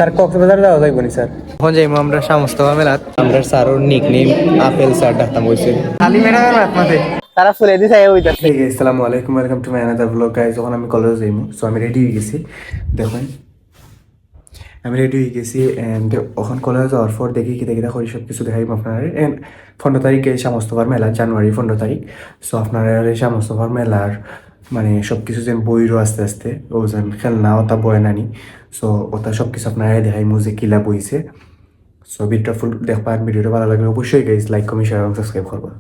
Sir Cox's Bazar যাওয়া যাইব নি স্যার? এখন যাইমু আমরা সমস্তবা মেলাত। আমরা স্যারর নিকনেম আপেল স্যার ডাকতাম হইছে খালি ম্যাডামের মাত মাতে তারা ফুলে দিছে হইতাছে। এই আসসালামু আলাইকুম, welcome to my another blog guys. যখন আমি কলেজে যাইমু, সো আমি রেডি হয়ে গেছি। দেখুন আমি রেডি হয়ে গেছি এন্ড ওখান কলেজে যাওয়ার পর দেখি কিতা কিতা করি সব কিছু দেখাইম আপনারা। এন্ড 15 তারিখে সমস্তবার মেলা, জানুয়ারি 15 তারিখ। সো আপনারা এই সমস্তবার মেলার মানে সব কিছু যেন বইরও আস্তে আস্তে ও যেন খেলনা ওটা বয় নানি। সো ওটা সব কিছু আপনারা দেখাইমু যে কিলা বইছে। সো ভিডিওটা ফুল দেখবা, ভিডিওটা ভালো লাগলে অবশ্যই গাইস লাইক কমেন্ট শেয়ার এবং সাবস্ক্রাইব করবা।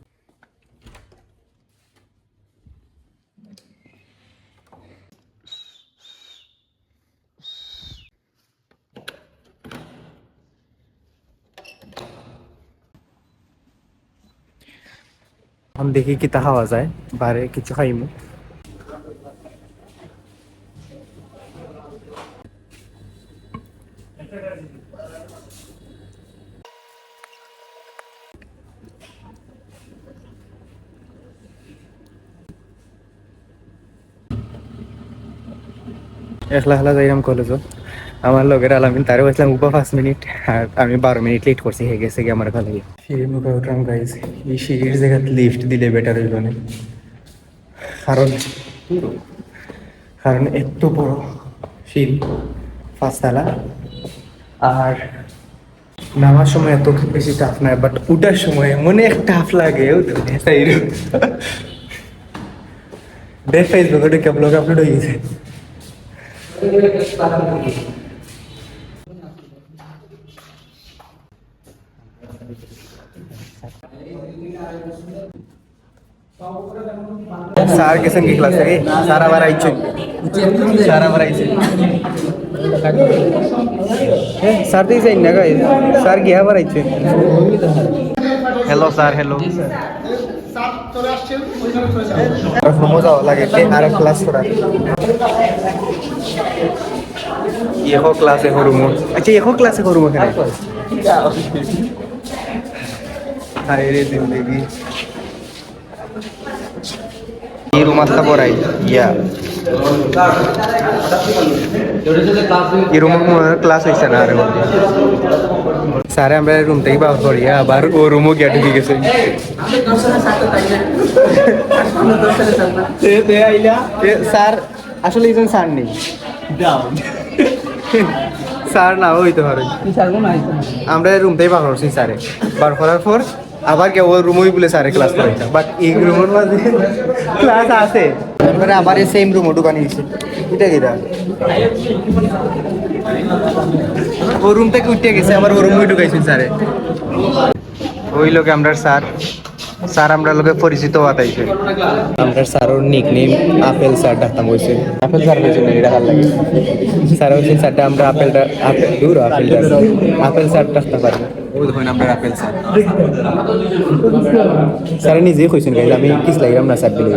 আমি দেখি কিতা খাওয়া যায়, বাইরে কিছু খাইমু। একলা একলা যাইলাম কলেজও। আমার লগের আলামিন তারে বলছিলাম উপা 5 মিনিট, আর আমি 12 মিনিট লেট করছি। হয়ে গেছে কি আমার ভালো সিঁড়ির মুখে উঠলাম গাইজ। এই সিঁড়ির জায়গায় লিফট দিলে বেটার হইল না, কারণ কারণ এত বড় সিঁড়ি 5 তলা, আর নামার সময় এত বেশি টাফ নয়, বাট উঠার সময় মনে এক টাফ লাগে। দেখ ফেসবুকে ঢুকে ব্লগ আপলোড হয়ে গেছে। স্যার গেছেন কি ক্লাস থেকে? স্যার আবার আইছে, স্যার আবার আইছে। স্যার তো যাই না গাইস, স্যার গিয়ে আবার আইছে। Hello sir, hello. মজা লাগে আর ক্লাস করা। এখো ক্লাসে করুম। আচ্ছা এখো ক্লাসে করুম এখানে। হায় রে জিন্দেগি। এই রুম আসতে পড়াই ইয়া এই রুম ক্লাস হয়েছে না। আরে স্যারে আমরা রুম থেকে বার করি, আবার ও রুমও গিয়ে ঢুকে গেছে। স্যার আসলে একজন স্যার নেই, স্যার না হইতে পারে। আমরা রুম থেকে বার করছি, স্যারে বার করার পর আবার কেউ রুমই বলে স্যারে ক্লাস করে, বাট এই রুমের মাঝে ক্লাস আছে। তারপরে আবার এই সেম রুমও ঢুকানি দিচ্ছে। এটা কিটা ও রুম থেকে উঠে গেছে, আবার ও রুমই ঢুকাইছেন স্যারে। ওই লোকে আমরা স্যার স্যার আমরা লোকে পরিচিত হওয়াতাইছে। আমরা স্যারর নিকনেম আপেল স্যার ডাকতাম হয়েছে। আপেল স্যার হয়েছে না, এটা ভালো লাগে। স্যার হয়েছে স্যারটা আমরা আপেলটা দূর আপেল স্যার ডাকতে পারি। ওই দেখুন আমরা আপেল স্যার। স্যার নিজেই কইছেন গাইজ, আমি কিস লাগলাম না স্যার দিলে।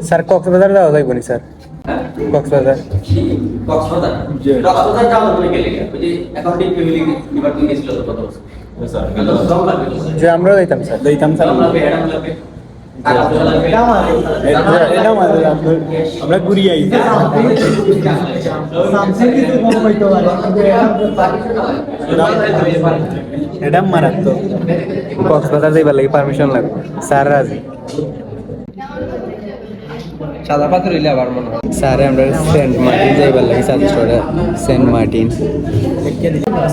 স্যার কক্সবাজার যাওয়া যাইব নি স্যার? কক্সবাজার যাওয়া বলে গেলে ওই যে অ্যাকাউন্টিং ফ্যামিলি ডিপার্টমেন্ট গেছিল তো কত বছর যে আমরা যাইতাম স্যার, আমরা ঘুরি আই। এটা মারাত্মক। কক্সবাজার যাইবার লাগে পারমিশন লাগবে, স্যার রাজি। সাদা পাথর হইলে আবার মনে হয় স্যার আমরা সেন্ট মার্টিন যাইবার লাগে, সাজেস্ট করে সেন্ট মার্টিন।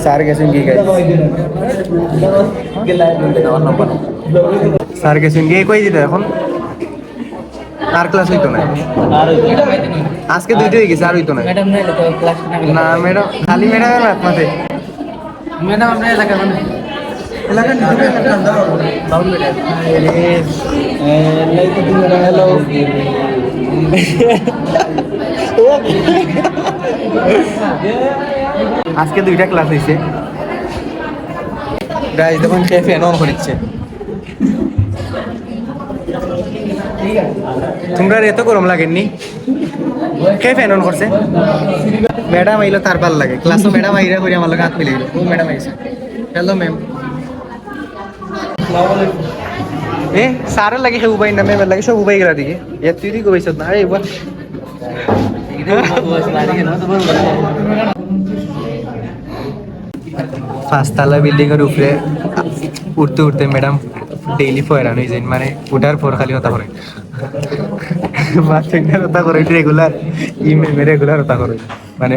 স্যার গেছেন কি গাইস? স্যার গেছেন গিয়ে কই দিতে এখন আর ক্লাস হইতো না। আজকে দুইটা হয়ে গেছে, আর হইতো না। না ম্যাডাম, খালি ম্যাডামের মাত মাতে ম্যাডাম আমরা এলাকার মানে এলাকার হ্যালো। আজকে দুইটা ক্লাস হয়েছে গাইস। দেখুন কে ফ্যান অন করেছে। তোমরা এত গরম লাগেননি? কে ফ্যান অন করছে? ম্যাডাম আইলো তার ভাল লাগে ক্লাসও। ম্যাডাম আইরা করে আমার লগে হাত মিলে গেল। ও ম্যাডাম আইছে। Hello ma'am. এ সারে লাগে সব উবাই না, ম্যামের লাগে সব উবাই গেলা দিকে। এ তুই দিকে কইছ না? আরে বাহ পাঁচতলা বিল্ডিং এর উপরে উঠতে উঠতে ম্যাডাম ডেইলি ফয়রান হয়ে যায়, মানে উঠার পর খালি কথা করে বাচ্চাদের কথা করে রেগুলার, রেগুলার কথা করে, মানে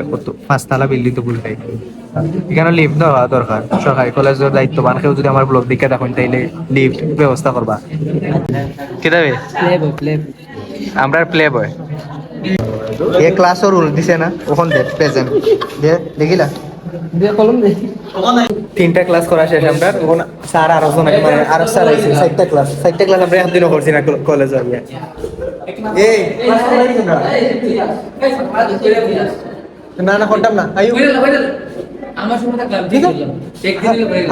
পাঁচতলা বিল্ডিং তো ভুলটাই। এখানে লিফট দেওয়া দরকার, সরকারি কলেজের দায়িত্ববান কেউ যদি আমার ব্লগ দিকে দেখুন তাইলে লিফট ব্যবস্থা করবা। কি দেবে আমরা প্লে বয় এ ক্লাসও রুল দিছে না, ওখান দে প্রেজেন্ট দে দেখিলা তিনটা ক্লাস করা শেষ আমরা, ওখানে স্যার আরো জন মানে আরো স্যার আইছে, চারটা ক্লাস আমরা একদিনও করছি না কলেজ গিয়া। এই না না করতাম না, আইও আমার সময় থাকলাম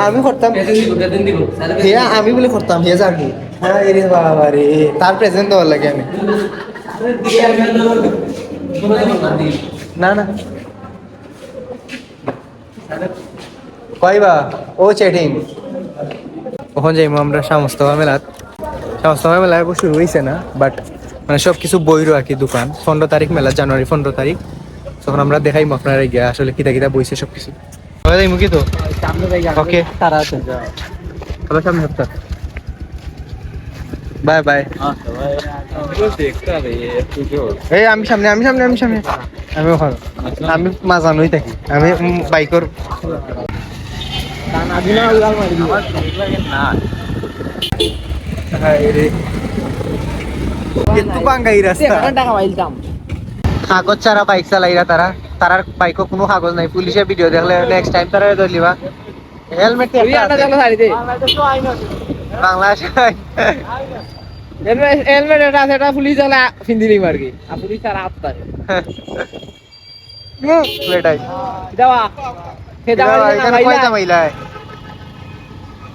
আমি করতাম, হিয়া আমি বলে করতাম, হিয়া জানি হ্যাঁ এরে বাবা রে, তার প্রেজেন্ট দেওয়ার লাগে আমি না না কইবা ও চেটিং। কখন যাইমু আমরা সমস্তবা মেলাত, সমস্তবা মেলা শুরু হয়েছে না, বাট মানে সব কিছু বইরও আর কি দোকান। 15 তারিখ মেলা, জানুয়ারি 15 তারিখ, তখন আমরা দেখাইমু আপনারা গিয়া আসলে কিতা কিতা বইছে সব কিছু। যাইমু কি তো ওকে তারা আছে তবে সামনে সপ্তাহ। Bye bye. এই আমি সামনে আমি সামনে আমি সামনে আমি ওখানে, আমি মাঝানোই থাকি, আমি বাইকর কাগজ ছাড়া বাইক চালাইরা তারা, তারার বাইকও কোনো কাগজ নাই, পুলিশে ভিডিও দেখলে নেক্সট টাইম তারা ধরলিবা। হেলমেট বাংলাদেশ হেলমেট এটা আছে, এটা পুলিশ চালা ফিন্দি নিব আর কি, আর পুলিশ আর আত্মারে বেটাই দেওয়া খেদা এখানে কয়টা মহিলা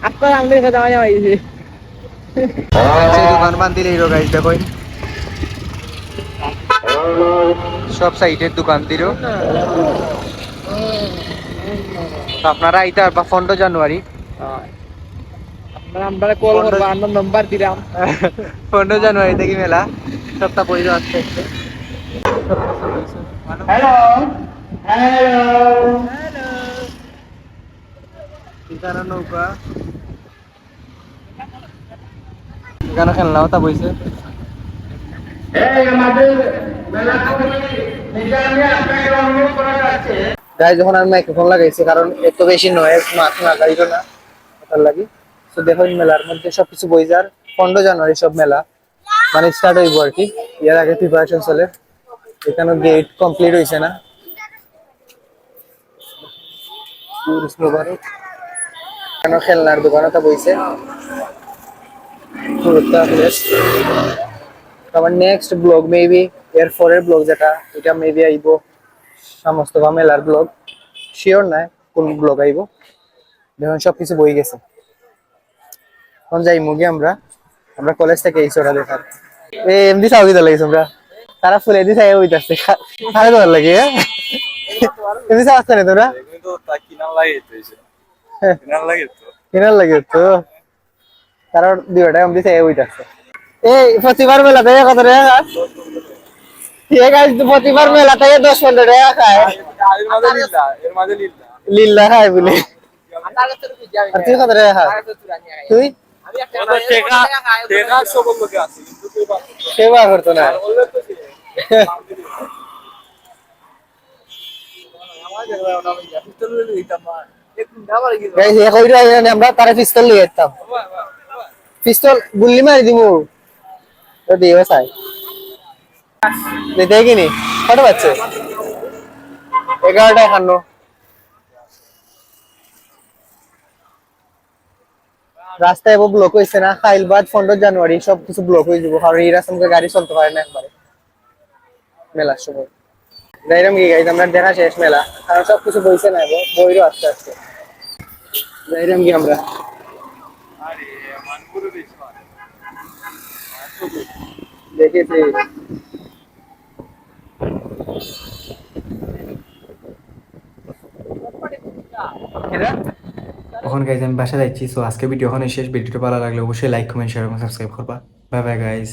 আত্মার আঙ্গুলে খেদা মাইছে দোকান বান্ধিলে হিরো গাইজ দেখো, সব সাইডের দোকান দিল। আপনারা আইতা বা 15 জানুয়ারি আমরা কল করব, আমার নাম্বার দিলাম 15 জানুয়ারি থেকে মেলা সপ্তাহ পড়ে যাচ্ছে। হ্যালো হ্যালো এখানে নৌকা, এখানে খেলনাও তা বইছে। গাই যখন আমি মাইক্রোফোন লাগাইছি, কারণ এত বেশি নয়েজ মাছ না গাইলো না ওটার লাগি। তো দেখো মেলার মধ্যে সবকিছু বইজার 15 জানুয়ারি সব মেলা মানে স্টার্ট হইব আর কি, এর আগে প্রিপারেশন চলে। এখানে গেট কমপ্লিট হয়েছে না, এখানে খেলনার দোকান তা বইছে। আমার নেক্সট ব্লগ মেবি এর পরের ব্লগ যেটা, এটা মেবি আইব সমস্ত মেলার ব্লগ, শিওর নাই কোন ব্লগ আইব, দেখুন সবকিছু বই গেছে। এখন যাই মুগি আমরা, আমরা কলেজ থেকে এই চড়া দেখার এমনি চাউকিতে লাগিয়েছি আমরা, তারা ফুলে দিয়ে চাই হইতেছে খারে তোমার লাগে এমনি চাওয়া না তোরা কিনার লাগে তো, কারণ দুইটা এমনি চাই হইতেছে। এই প্রতিবার মেলা থেকে কত টাকা ঠিক আছে, প্রতিবার মেলা থেকে 10-15 টাকা খায়, লিল্লা খায় বলে। আর তুই কত টাকা খা, তুই সেবা করতো না আমরা তারা পিস্তল লিয়ে যেতাম, পিস্তল গুল্লি মারি দিব দিয়ে চাই দেখিনি কত পাচ্ছে 11টা 51। রাস্তায় এবার ব্লক হয়েছে না, খাইলবাদ 15 জানুয়ারি সব কিছু ব্লক হয়ে যাবো, কারণ এই রাস্তা গাড়ি চলতে পারে না একবারে মেলার সময়। যাইরাম কি গাইজ আমরা দেখা শেষ মেলা, কারণ সব কিছু বইছে না, বইরও আস্তে আস্তে যাইরাম কি আমরা দেখেছি। এখন গাইজ আমি বাসা যাচ্ছি, সো আজকে ভিডিও ওখানে শেষ। ভিডিওটা ভালো লাগলে অবশ্যই লাইক কমেন্ট শেয়ার এবং সাবস্ক্রাইব করবা। Bye bye guys.